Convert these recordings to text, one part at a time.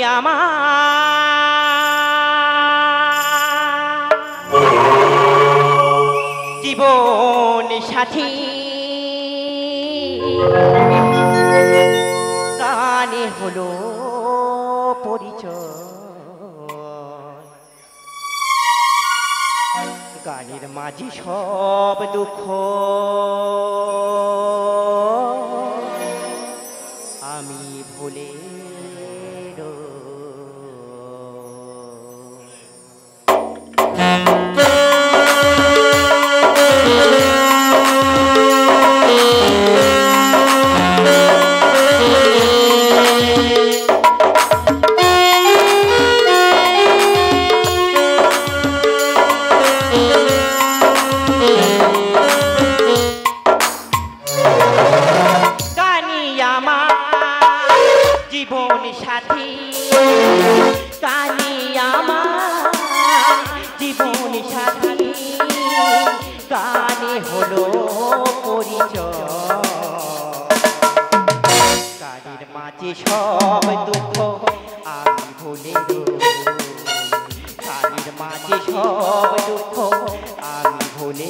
আমার জীবন সাথী গানে হলো পরিচয় গানের মাঝে সব দুঃখ আমি ভুলে জীবন সাথী কানি আমার জীবন সাথী গানে হলো পরিচয় গানের মাঝে সব দুঃখ আমি ভুলে গানের মাঝে সব দুঃখ আমি ভুলে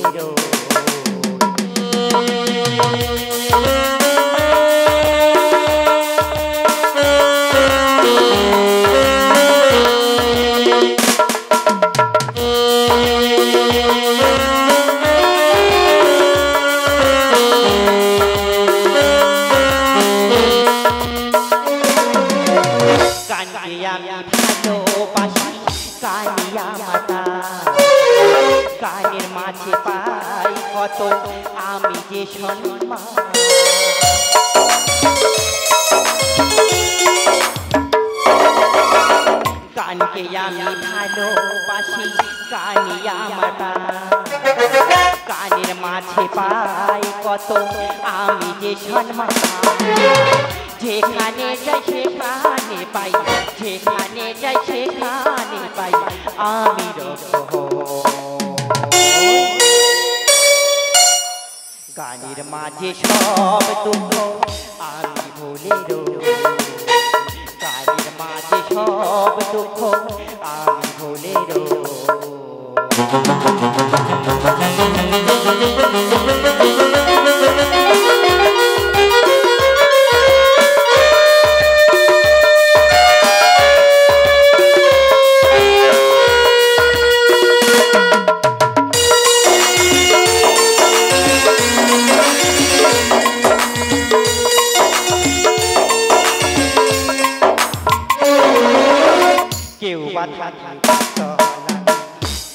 গানের মাঝে পাই কত আমি যে সম্মান গানকে আমি ভালোবাসি গানি আমার গানের মাঝে পাই কত আমি যে সম্মান যেখানে যাই সেখানে পাই যেখানে যাই সেখানে পাই আমি গানের মাঝে সব দুঃখ আমি ভুলে গানের মাঝে সব দুঃখ আমি ভুলে কেউ বাধা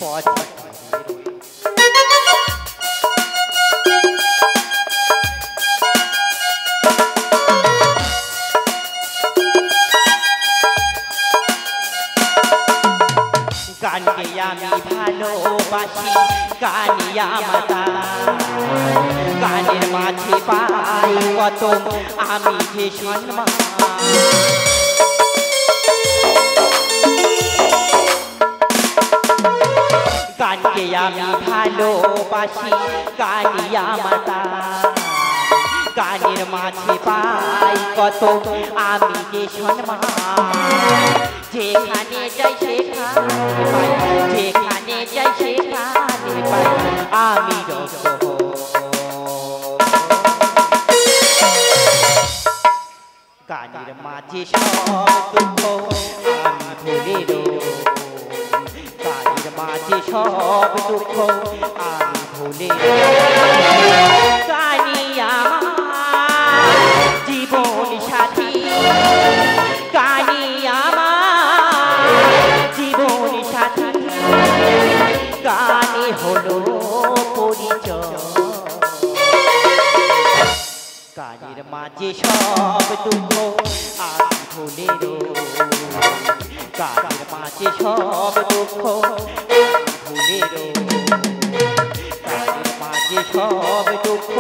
পথ গানকে আমি ভালোবাসি গানি আমার গানের মাঝে পাই কত আমি যে সম্মান গানকে আমি ভালোবাসি গানি আমার গানের মাঝে পাই কত আমি যে সম্মান যেখানে যাই সেখানে পাই যেখানে যাই সেখানে পাই আমি গানের মাঝে সব দুঃখ আমি ভুলে গানের মাঝে সব দুঃখ আমি ভুলে গানি আমার জীবন সাথী গানি আমার জীবন সাথী গানে হলো পরিচয় গানের মাঝে সব দুঃখ আমি ভুলে গানের মাঝে সব দুঃখ আমি ভুলে গানের মাঝে সব দুঃখ